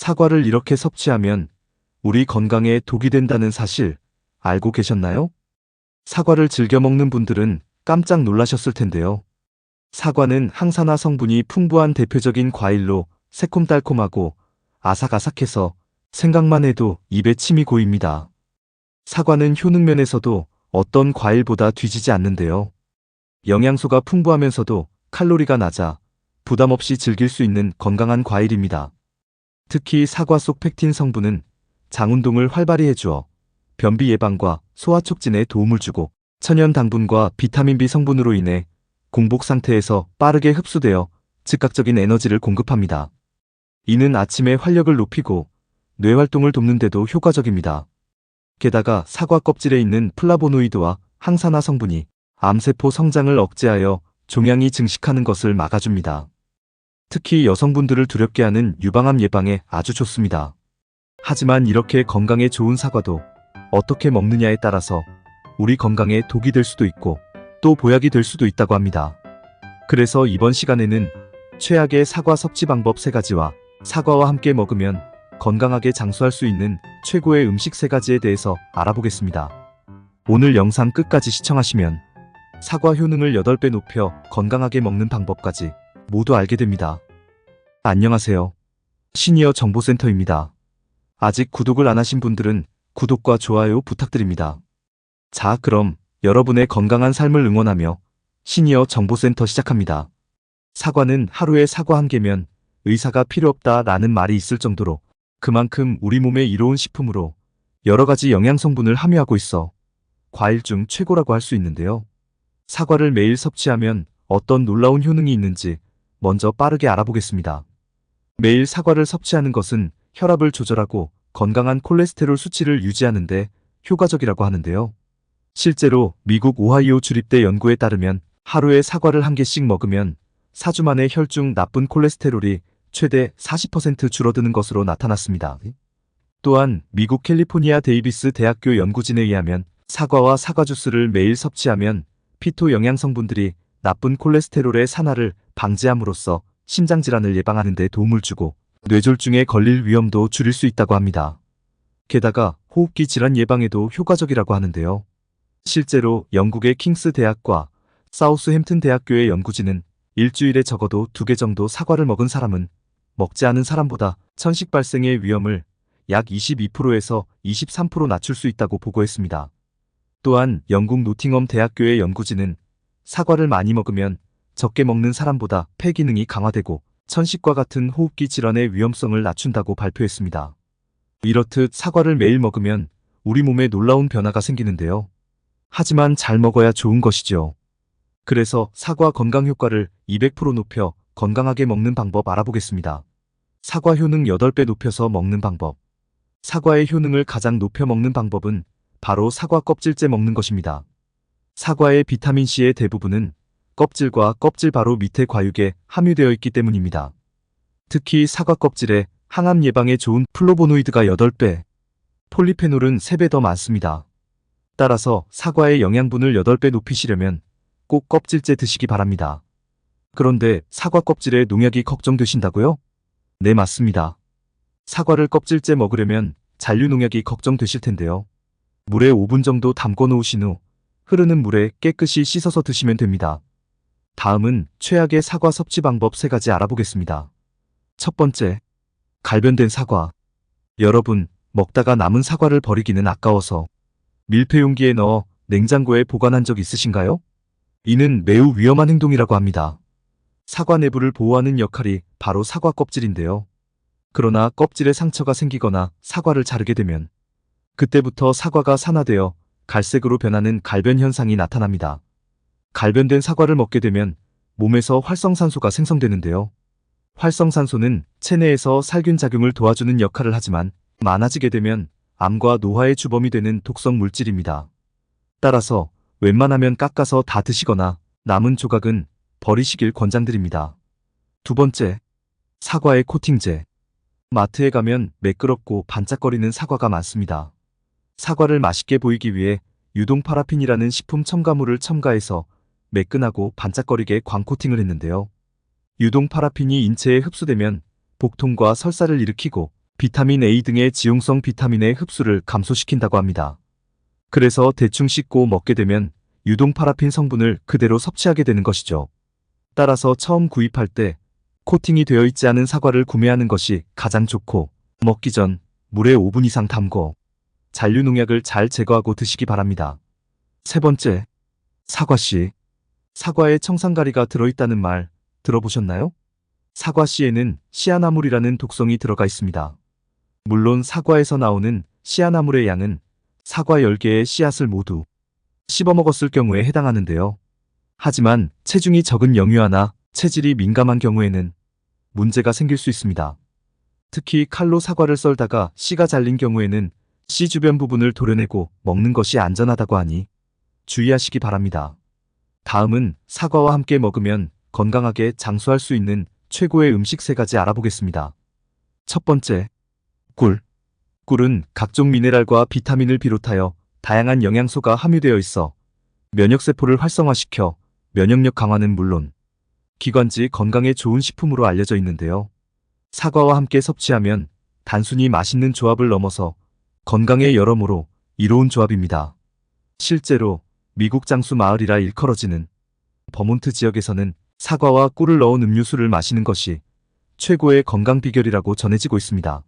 사과를 이렇게 섭취하면 우리 건강에 독이 된다는 사실 알고 계셨나요? 사과를 즐겨 먹는 분들은 깜짝 놀라셨을 텐데요. 사과는 항산화 성분이 풍부한 대표적인 과일로 새콤달콤하고 아삭아삭해서 생각만 해도 입에 침이 고입니다. 사과는 효능면에서도 어떤 과일보다 뒤지지 않는데요. 영양소가 풍부하면서도 칼로리가 낮아 부담 없이 즐길 수 있는 건강한 과일입니다. 특히 사과 속 펙틴 성분은 장 운동을 활발히 해주어 변비 예방과 소화 촉진에 도움을 주고 천연 당분과 비타민 B 성분으로 인해 공복 상태에서 빠르게 흡수되어 즉각적인 에너지를 공급합니다. 이는 아침에 활력을 높이고 뇌 활동을 돕는 데도 효과적입니다. 게다가 사과 껍질에 있는 플라보노이드와 항산화 성분이 암세포 성장을 억제하여 종양이 증식하는 것을 막아줍니다. 특히 여성분들을 두렵게 하는 유방암 예방에 아주 좋습니다. 하지만 이렇게 건강에 좋은 사과도 어떻게 먹느냐에 따라서 우리 건강에 독이 될 수도 있고 또 보약이 될 수도 있다고 합니다. 그래서 이번 시간에는 최악의 사과 섭취 방법 3가지와 사과와 함께 먹으면 건강하게 장수할 수 있는 최고의 음식 3가지에 대해서 알아보겠습니다. 오늘 영상 끝까지 시청하시면 사과 효능을 8배 높여 건강하게 먹는 방법까지 모두 알게 됩니다. 안녕하세요. 시니어 정보센터입니다. 아직 구독을 안 하신 분들은 구독과 좋아요 부탁드립니다. 자, 그럼 여러분의 건강한 삶을 응원하며 시니어 정보센터 시작합니다. 사과는 하루에 사과 1개면 의사가 필요 없다라는 말이 있을 정도로 그만큼 우리 몸에 이로운 식품으로 여러 가지 영양 성분을 함유하고 있어 과일 중 최고라고 할 수 있는데요. 사과를 매일 섭취하면 어떤 놀라운 효능이 있는지 먼저 빠르게 알아보겠습니다. 매일 사과를 섭취하는 것은 혈압을 조절하고 건강한 콜레스테롤 수치를 유지하는 데 효과적이라고 하는데요. 실제로 미국 오하이오 주립대 연구에 따르면 하루에 사과를 1개씩 먹으면 4주 만에 혈중 나쁜 콜레스테롤이 최대 40% 줄어드는 것으로 나타났습니다. 또한 미국 캘리포니아 데이비스 대학교 연구진에 의하면 사과와 사과 주스를 매일 섭취하면 피토 영양 성분들이 나쁜 콜레스테롤의 산화를 방지함으로써 심장질환을 예방하는 데 도움을 주고 뇌졸중에 걸릴 위험도 줄일 수 있다고 합니다. 게다가 호흡기 질환 예방에도 효과적이라고 하는데요. 실제로 영국의 킹스 대학과 사우스햄튼 대학교의 연구진은 일주일에 적어도 2개 정도 사과를 먹은 사람은 먹지 않은 사람보다 천식 발생의 위험을 약 22%에서 23% 낮출 수 있다고 보고했습니다. 또한 영국 노팅엄 대학교의 연구진은 사과를 많이 먹으면 적게 먹는 사람보다 폐 기능이 강화되고 천식과 같은 호흡기 질환의 위험성을 낮춘다고 발표했습니다. 이렇듯 사과를 매일 먹으면 우리 몸에 놀라운 변화가 생기는데요. 하지만 잘 먹어야 좋은 것이죠. 그래서 사과 건강 효과를 200% 높여 건강하게 먹는 방법 알아보겠습니다. 사과 효능 8배 높여서 먹는 방법. 사과의 효능을 가장 높여 먹는 방법은 바로 사과 껍질째 먹는 것입니다. 사과의 비타민C의 대부분은 껍질과 껍질 바로 밑에 과육에 함유되어 있기 때문입니다. 특히 사과 껍질에 항암 예방에 좋은 플로보노이드가 8배, 폴리페놀은 3배 더 많습니다. 따라서 사과의 영양분을 8배 높이시려면 꼭 껍질째 드시기 바랍니다. 그런데 사과 껍질에 농약이 걱정되신다고요? 네, 맞습니다. 사과를 껍질째 먹으려면 잔류 농약이 걱정되실 텐데요. 물에 5분 정도 담궈 놓으신 후 흐르는 물에 깨끗이 씻어서 드시면 됩니다. 다음은 최악의 사과 섭취 방법 3가지 알아보겠습니다. 첫 번째, 갈변된 사과. 여러분, 먹다가 남은 사과를 버리기는 아까워서 밀폐용기에 넣어 냉장고에 보관한 적 있으신가요? 이는 매우 위험한 행동이라고 합니다. 사과 내부를 보호하는 역할이 바로 사과 껍질인데요. 그러나 껍질에 상처가 생기거나 사과를 자르게 되면 그때부터 사과가 산화되어 갈색으로 변하는 갈변 현상이 나타납니다. 갈변된 사과를 먹게 되면 몸에서 활성산소가 생성되는데요. 활성산소는 체내에서 살균 작용을 도와주는 역할을 하지만 많아지게 되면 암과 노화의 주범이 되는 독성 물질입니다. 따라서 웬만하면 깎아서 다 드시거나 남은 조각은 버리시길 권장드립니다. 두 번째, 사과의 코팅제. 마트에 가면 매끄럽고 반짝거리는 사과가 많습니다. 사과를 맛있게 보이기 위해 유동 파라핀이라는 식품 첨가물을 첨가해서 매끈하고 반짝거리게 광코팅을 했는데요. 유동 파라핀이 인체에 흡수되면 복통과 설사를 일으키고 비타민 A 등의 지용성 비타민의 흡수를 감소시킨다고 합니다. 그래서 대충 씻고 먹게 되면 유동 파라핀 성분을 그대로 섭취하게 되는 것이죠. 따라서 처음 구입할 때 코팅이 되어 있지 않은 사과를 구매하는 것이 가장 좋고, 먹기 전 물에 5분 이상 담궈 잔류 농약을 잘 제거하고 드시기 바랍니다. 세 번째, 사과씨. 사과에 청산가리가 들어있다는 말 들어보셨나요? 사과씨에는 시아나물이라는 독성이 들어가 있습니다. 물론 사과에서 나오는 시아나물의 양은 사과 10개의 씨앗을 모두 씹어 먹었을 경우에 해당하는데요. 하지만 체중이 적은 영유아나 체질이 민감한 경우에는 문제가 생길 수 있습니다. 특히 칼로 사과를 썰다가 씨가 잘린 경우에는 씨 주변 부분을 도려내고 먹는 것이 안전하다고 하니 주의하시기 바랍니다. 다음은 사과와 함께 먹으면 건강하게 장수할 수 있는 최고의 음식 3가지 알아보겠습니다. 첫 번째, 꿀. 꿀은 각종 미네랄과 비타민을 비롯하여 다양한 영양소가 함유되어 있어 면역세포를 활성화시켜 면역력 강화는 물론 기관지 건강에 좋은 식품으로 알려져 있는데요. 사과와 함께 섭취하면 단순히 맛있는 조합을 넘어서 건강에 여러모로 이로운 조합입니다. 실제로 미국 장수 마을이라 일컬어지는 버몬트 지역에서는 사과와 꿀을 넣은 음료수를 마시는 것이 최고의 건강 비결이라고 전해지고 있습니다.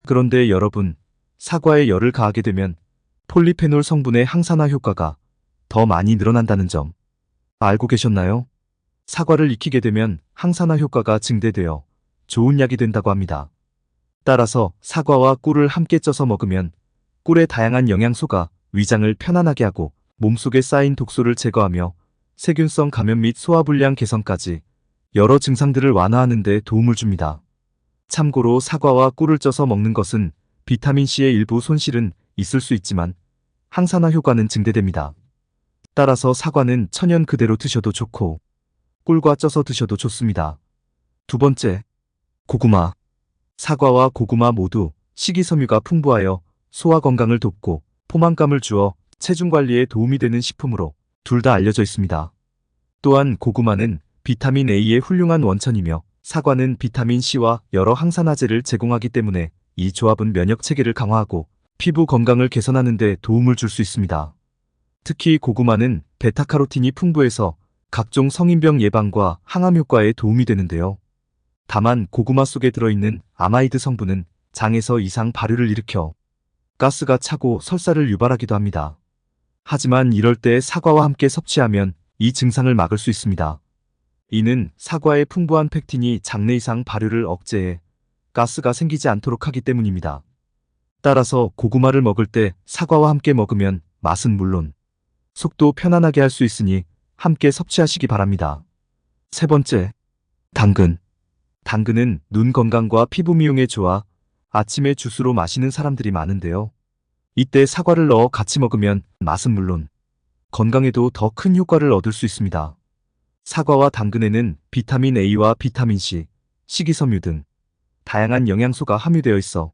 그런데 여러분, 사과에 열을 가하게 되면 폴리페놀 성분의 항산화 효과가 더 많이 늘어난다는 점 알고 계셨나요? 사과를 익히게 되면 항산화 효과가 증대되어 좋은 약이 된다고 합니다. 따라서 사과와 꿀을 함께 쪄서 먹으면 꿀의 다양한 영양소가 위장을 편안하게 하고 몸속에 쌓인 독소를 제거하며 세균성 감염 및 소화불량 개선까지 여러 증상들을 완화하는 데 도움을 줍니다. 참고로 사과와 꿀을 쪄서 먹는 것은 비타민C의 일부 손실은 있을 수 있지만 항산화 효과는 증대됩니다. 따라서 사과는 천연 그대로 드셔도 좋고 꿀과 쪄서 드셔도 좋습니다. 두 번째, 고구마. 사과와 고구마 모두 식이섬유가 풍부하여 소화 건강을 돕고 포만감을 주어 체중 관리에 도움이 되는 식품으로 둘 다 알려져 있습니다. 또한 고구마는 비타민 A의 훌륭한 원천이며 사과는 비타민 C와 여러 항산화제를 제공하기 때문에 이 조합은 면역 체계를 강화하고 피부 건강을 개선하는 데 도움을 줄 수 있습니다. 특히 고구마는 베타카로틴이 풍부해서 각종 성인병 예방과 항암 효과에 도움이 되는데요. 다만 고구마 속에 들어있는 아마이드 성분은 장에서 이상 발효를 일으켜 가스가 차고 설사를 유발하기도 합니다. 하지만 이럴 때 사과와 함께 섭취하면 이 증상을 막을 수 있습니다. 이는 사과의 풍부한 펙틴이 장내 이상 발효를 억제해 가스가 생기지 않도록 하기 때문입니다. 따라서 고구마를 먹을 때 사과와 함께 먹으면 맛은 물론 속도 편안하게 할 수 있으니 함께 섭취하시기 바랍니다. 세 번째, 당근. 당근은 눈 건강과 피부 미용에 좋아 아침에 주스로 마시는 사람들이 많은데요. 이때 사과를 넣어 같이 먹으면 맛은 물론 건강에도 더 큰 효과를 얻을 수 있습니다. 사과와 당근에는 비타민 A와 비타민 C, 식이섬유 등 다양한 영양소가 함유되어 있어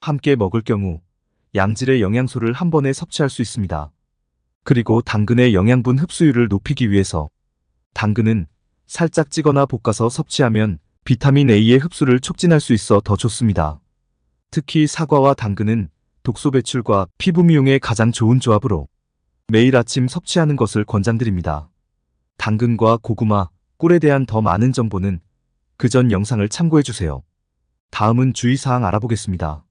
함께 먹을 경우 양질의 영양소를 한 번에 섭취할 수 있습니다. 그리고 당근의 영양분 흡수율을 높이기 위해서 당근은 살짝 찌거나 볶아서 섭취하면 비타민 A의 흡수를 촉진할 수 있어 더 좋습니다. 특히 사과와 당근은 독소 배출과 피부 미용에 가장 좋은 조합으로 매일 아침 섭취하는 것을 권장드립니다. 당근과 고구마, 꿀에 대한 더 많은 정보는 그전 영상을 참고해주세요. 다음은 주의사항 알아보겠습니다.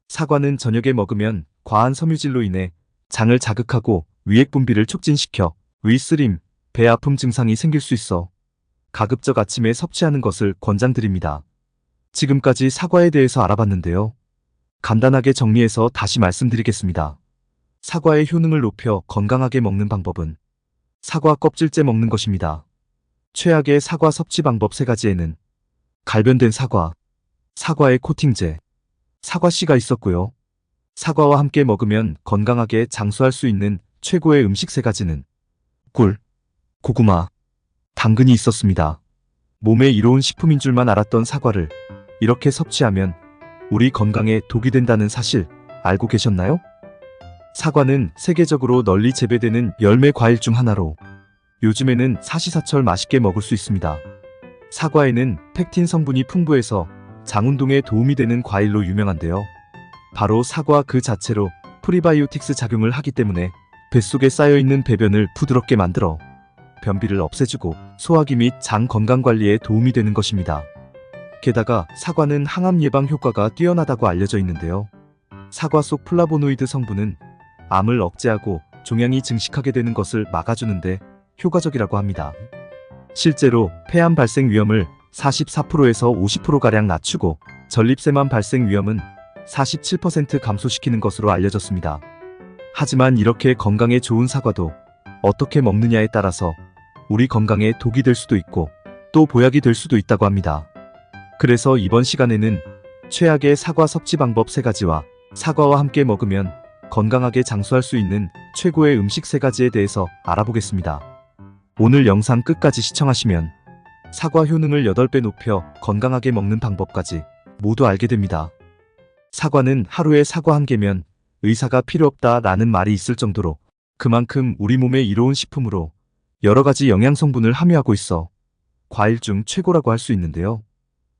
사과는 저녁에 먹으면 과한 섬유질로 인해 장을 자극하고 위액 분비를 촉진시켜 위쓰림, 배 아픔 증상이 생길 수 있어 가급적 아침에 섭취하는 것을 권장드립니다. 지금까지 사과에 대해서 알아봤는데요. 간단하게 정리해서 다시 말씀드리겠습니다. 사과의 효능을 높여 건강하게 먹는 방법은 사과 껍질째 먹는 것입니다. 최악의 사과 섭취 방법 3가지에는 갈변된 사과, 사과의 코팅제, 사과씨가 있었고요. 사과와 함께 먹으면 건강하게 장수할 수 있는 최고의 음식 3가지는 꿀, 고구마, 당근이 있었습니다. 몸에 이로운 식품인 줄만 알았던 사과를 이렇게 섭취하면 우리 건강에 독이 된다는 사실 알고 계셨나요? 사과는 세계적으로 널리 재배되는 열매 과일 중 하나로 요즘에는 사시사철 맛있게 먹을 수 있습니다. 사과에는 펙틴 성분이 풍부해서 장 운동에 도움이 되는 과일로 유명한데요. 바로 사과 그 자체로 프리바이오틱스 작용을 하기 때문에 뱃속에 쌓여있는 배변을 부드럽게 만들어 변비를 없애주고 소화기 및 장 건강 관리에 도움이 되는 것입니다. 게다가 사과는 항암 예방 효과가 뛰어나다고 알려져 있는데요. 사과 속 플라보노이드 성분은 암을 억제하고 종양이 증식하게 되는 것을 막아주는데 효과적이라고 합니다. 실제로 폐암 발생 위험을 44%에서 50%가량 낮추고 전립선암 발생 위험은 47% 감소시키는 것으로 알려졌습니다. 하지만 이렇게 건강에 좋은 사과도 어떻게 먹느냐에 따라서 우리 건강에 독이 될 수도 있고 또 보약이 될 수도 있다고 합니다. 그래서 이번 시간에는 최악의 사과 섭취 방법 3가지와 사과와 함께 먹으면 건강하게 장수할 수 있는 최고의 음식 3가지에 대해서 알아보겠습니다. 오늘 영상 끝까지 시청하시면 사과 효능을 8배 높여 건강하게 먹는 방법까지 모두 알게 됩니다. 사과는 하루에 사과 1개면 의사가 필요 없다라는 말이 있을 정도로 그만큼 우리 몸에 이로운 식품으로 여러 가지 영양 성분을 함유하고 있어 과일 중 최고라고 할 수 있는데요.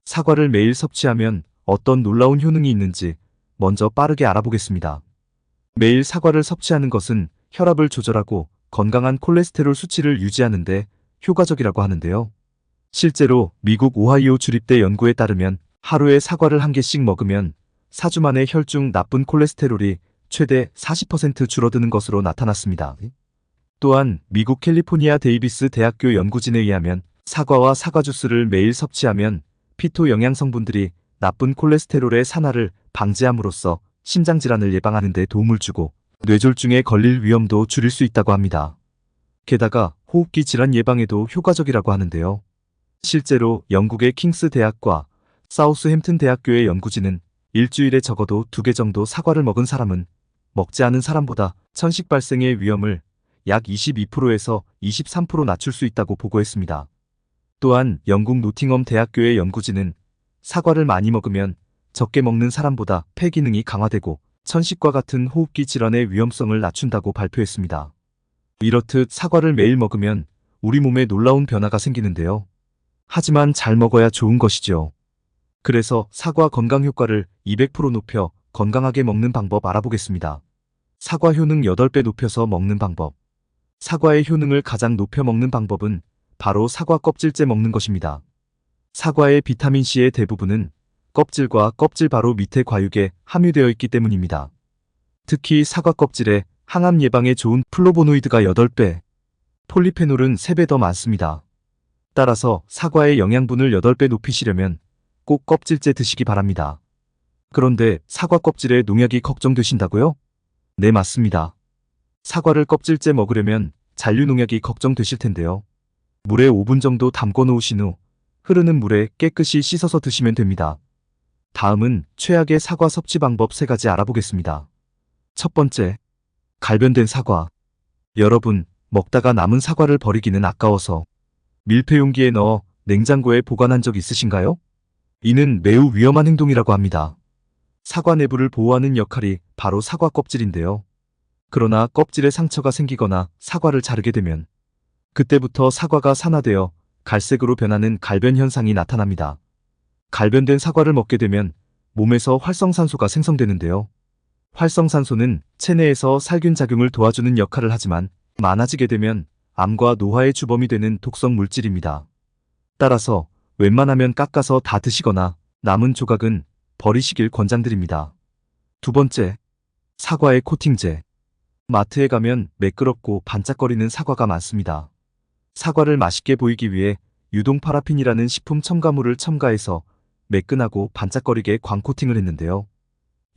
사과를 매일 섭취하면 어떤 놀라운 효능이 있는지 먼저 빠르게 알아보겠습니다. 매일 사과를 섭취하는 것은 혈압을 조절하고 건강한 콜레스테롤 수치를 유지하는 데 효과적이라고 하는데요. 실제로 미국 오하이오 주립대 연구에 따르면 하루에 사과를 1개씩 먹으면 4주 만에 혈중 나쁜 콜레스테롤이 최대 40% 줄어드는 것으로 나타났습니다. 또한 미국 캘리포니아 데이비스 대학교 연구진에 의하면 사과와 사과 주스를 매일 섭취하면 피토 영양 성분들이 나쁜 콜레스테롤의 산화를 방지함으로써 심장질환을 예방하는 데 도움을 주고 뇌졸중에 걸릴 위험도 줄일 수 있다고 합니다. 게다가 호흡기 질환 예방에도 효과적이라고 하는데요. 실제로 영국의 킹스 대학과 사우스햄튼 대학교의 연구진은 일주일에 적어도 2개 정도 사과를 먹은 사람은 먹지 않은 사람보다 천식 발생의 위험을 약 22%에서 23% 낮출 수 있다고 보고했습니다. 또한 영국 노팅엄 대학교의 연구진은 사과를 많이 먹으면 적게 먹는 사람보다 폐 기능이 강화되고 천식과 같은 호흡기 질환의 위험성을 낮춘다고 발표했습니다. 이렇듯 사과를 매일 먹으면 우리 몸에 놀라운 변화가 생기는데요. 하지만 잘 먹어야 좋은 것이죠. 그래서 사과 건강 효과를 200% 높여 건강하게 먹는 방법 알아보겠습니다. 사과 효능 8배 높여서 먹는 방법. 사과의 효능을 가장 높여 먹는 방법은 바로 사과 껍질째 먹는 것입니다. 사과의 비타민C의 대부분은 껍질과 껍질 바로 밑에 과육에 함유되어 있기 때문입니다. 특히 사과 껍질에 항암 예방에 좋은 플로보노이드가 8배, 폴리페놀은 3배 더 많습니다. 따라서 사과의 영양분을 8배 높이시려면 꼭 껍질째 드시기 바랍니다. 그런데 사과 껍질에 농약이 걱정되신다고요? 네, 맞습니다. 사과를 껍질째 먹으려면 잔류 농약이 걱정되실 텐데요. 물에 5분 정도 담궈 놓으신 후 흐르는 물에 깨끗이 씻어서 드시면 됩니다. 다음은 최악의 사과 섭취 방법 3가지 알아보겠습니다. 첫 번째, 갈변된 사과. 여러분, 먹다가 남은 사과를 버리기는 아까워서 밀폐용기에 넣어 냉장고에 보관한 적 있으신가요? 이는 매우 위험한 행동이라고 합니다. 사과 내부를 보호하는 역할이 바로 사과 껍질인데요. 그러나 껍질에 상처가 생기거나 사과를 자르게 되면 그때부터 사과가 산화되어 갈색으로 변하는 갈변 현상이 나타납니다. 갈변된 사과를 먹게 되면 몸에서 활성산소가 생성되는데요. 활성산소는 체내에서 살균 작용을 도와주는 역할을 하지만 많아지게 되면 암과 노화의 주범이 되는 독성 물질입니다. 따라서 웬만하면 깎아서 다 드시거나 남은 조각은 버리시길 권장드립니다. 두 번째, 사과의 코팅제. 마트에 가면 매끄럽고 반짝거리는 사과가 많습니다. 사과를 맛있게 보이기 위해 유동 파라핀이라는 식품 첨가물을 첨가해서 매끈하고 반짝거리게 광코팅을 했는데요.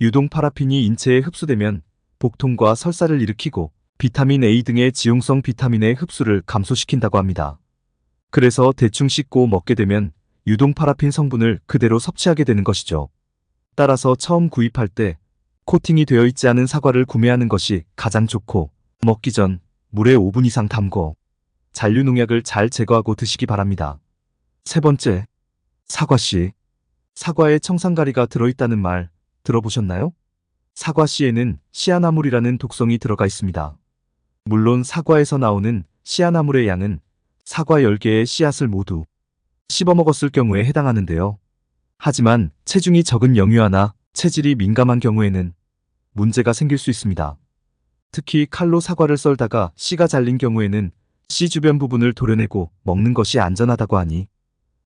유동 파라핀이 인체에 흡수되면 복통과 설사를 일으키고 비타민 A 등의 지용성 비타민의 흡수를 감소시킨다고 합니다. 그래서 대충 씻고 먹게 되면 유동 파라핀 성분을 그대로 섭취하게 되는 것이죠. 따라서 처음 구입할 때 코팅이 되어 있지 않은 사과를 구매하는 것이 가장 좋고 먹기 전 물에 5분 이상 담궈 잔류 농약을 잘 제거하고 드시기 바랍니다. 세 번째, 사과씨. 사과에 청산가리가 들어있다는 말 들어보셨나요? 사과씨에는 시아나물이라는 독성이 들어가 있습니다. 물론 사과에서 나오는 시아나물의 양은 사과 10개의 씨앗을 모두 씹어 먹었을 경우에 해당하는데요. 하지만 체중이 적은 영유아나 체질이 민감한 경우에는 문제가 생길 수 있습니다. 특히 칼로 사과를 썰다가 씨가 잘린 경우에는 씨 주변 부분을 도려내고 먹는 것이 안전하다고 하니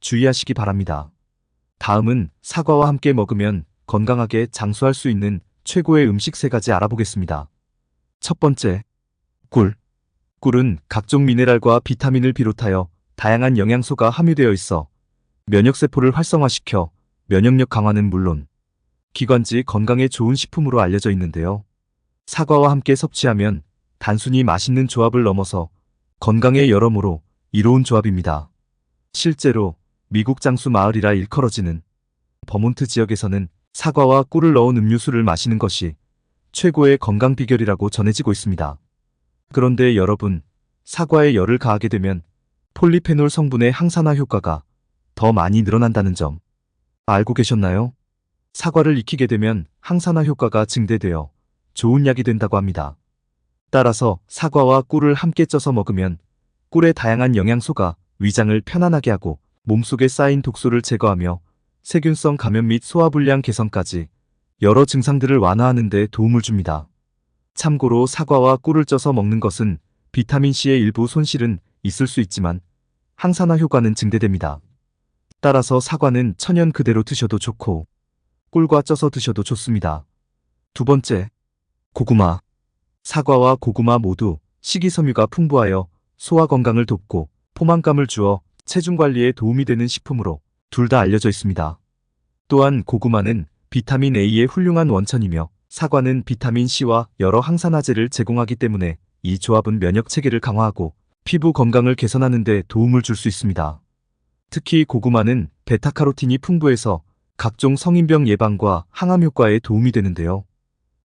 주의하시기 바랍니다. 다음은 사과와 함께 먹으면 건강하게 장수할 수 있는 최고의 음식 3가지 알아보겠습니다. 첫 번째, 꿀. 꿀은 각종 미네랄과 비타민을 비롯하여 다양한 영양소가 함유되어 있어 면역세포를 활성화시켜 면역력 강화는 물론 기관지 건강에 좋은 식품으로 알려져 있는데요. 사과와 함께 섭취하면 단순히 맛있는 조합을 넘어서 건강에 여러모로 이로운 조합입니다. 실제로 미국 장수 마을이라 일컬어지는 버몬트 지역에서는 사과와 꿀을 넣은 음료수를 마시는 것이 최고의 건강 비결이라고 전해지고 있습니다. 그런데 여러분, 사과에 열을 가하게 되면 폴리페놀 성분의 항산화 효과가 더 많이 늘어난다는 점 알고 계셨나요? 사과를 익히게 되면 항산화 효과가 증대되어 좋은 약이 된다고 합니다. 따라서 사과와 꿀을 함께 쪄서 먹으면 꿀의 다양한 영양소가 위장을 편안하게 하고 몸속에 쌓인 독소를 제거하며 세균성 감염 및 소화불량 개선까지 여러 증상들을 완화하는 데 도움을 줍니다. 참고로 사과와 꿀을 쪄서 먹는 것은 비타민C의 일부 손실은 있을 수 있지만 항산화 효과는 증대됩니다. 따라서 사과는 천연 그대로 드셔도 좋고 꿀과 쪄서 드셔도 좋습니다. 두 번째, 고구마. 사과와 고구마 모두 식이섬유가 풍부하여 소화 건강을 돕고 포만감을 주어 체중 관리에 도움이 되는 식품으로 둘 다 알려져 있습니다. 또한 고구마는 비타민 A의 훌륭한 원천이며 사과는 비타민 C와 여러 항산화제를 제공하기 때문에 이 조합은 면역 체계를 강화하고 피부 건강을 개선하는 데 도움을 줄 수 있습니다. 특히 고구마는 베타카로틴이 풍부해서 각종 성인병 예방과 항암 효과에 도움이 되는데요.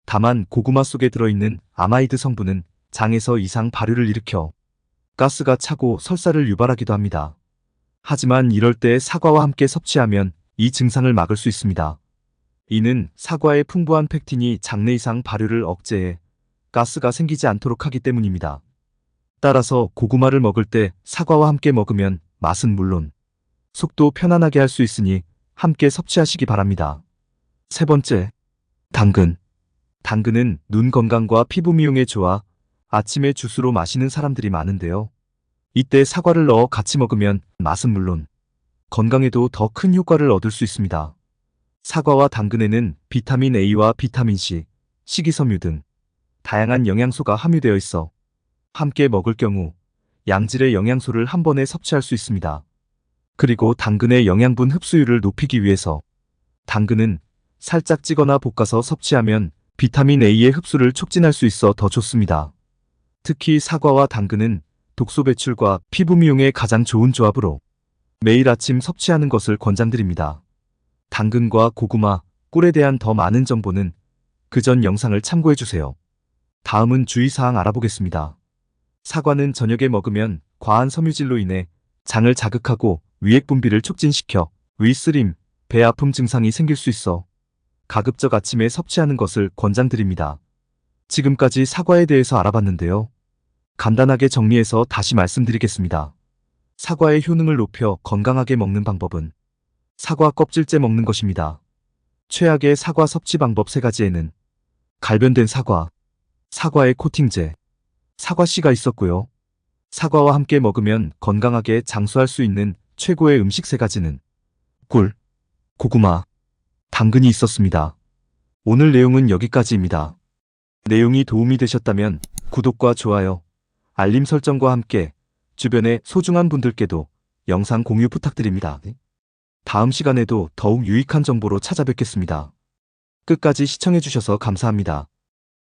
다만 고구마 속에 들어있는 아마이드 성분은 장에서 이상 발효를 일으켜 가스가 차고 설사를 유발하기도 합니다. 하지만 이럴 때 사과와 함께 섭취하면 이 증상을 막을 수 있습니다. 이는 사과의 풍부한 펙틴이 장내 이상 발효를 억제해 가스가 생기지 않도록 하기 때문입니다. 따라서 고구마를 먹을 때 사과와 함께 먹으면 맛은 물론 속도 편안하게 할 수 있으니 함께 섭취하시기 바랍니다. 세 번째, 당근. 당근은 눈 건강과 피부 미용에 좋아 아침에 주스로 마시는 사람들이 많은데요. 이때 사과를 넣어 같이 먹으면 맛은 물론 건강에도 더 큰 효과를 얻을 수 있습니다. 사과와 당근에는 비타민 A와 비타민 C, 식이섬유 등 다양한 영양소가 함유되어 있어 함께 먹을 경우 양질의 영양소를 한 번에 섭취할 수 있습니다. 그리고 당근의 영양분 흡수율을 높이기 위해서 당근은 살짝 찌거나 볶아서 섭취하면 비타민 A의 흡수를 촉진할 수 있어 더 좋습니다. 특히 사과와 당근은 독소 배출과 피부 미용에 가장 좋은 조합으로 매일 아침 섭취하는 것을 권장드립니다. 당근과 고구마, 꿀에 대한 더 많은 정보는 그전 영상을 참고해주세요. 다음은 주의사항 알아보겠습니다. 사과는 저녁에 먹으면 과한 섬유질로 인해 장을 자극하고 위액 분비를 촉진시켜 위쓰림, 배 아픔 증상이 생길 수 있어 가급적 아침에 섭취하는 것을 권장드립니다. 지금까지 사과에 대해서 알아봤는데요. 간단하게 정리해서 다시 말씀드리겠습니다. 사과의 효능을 높여 건강하게 먹는 방법은 사과 껍질째 먹는 것입니다. 최악의 사과 섭취 방법 3가지에는 갈변된 사과, 사과의 코팅제, 사과씨가 있었고요. 사과와 함께 먹으면 건강하게 장수할 수 있는 최고의 음식 3가지는 꿀, 고구마, 당근이 있었습니다. 오늘 내용은 여기까지입니다. 내용이 도움이 되셨다면 구독과 좋아요, 알림 설정과 함께 주변의 소중한 분들께도 영상 공유 부탁드립니다. 다음 시간에도 더욱 유익한 정보로 찾아뵙겠습니다. 끝까지 시청해주셔서 감사합니다.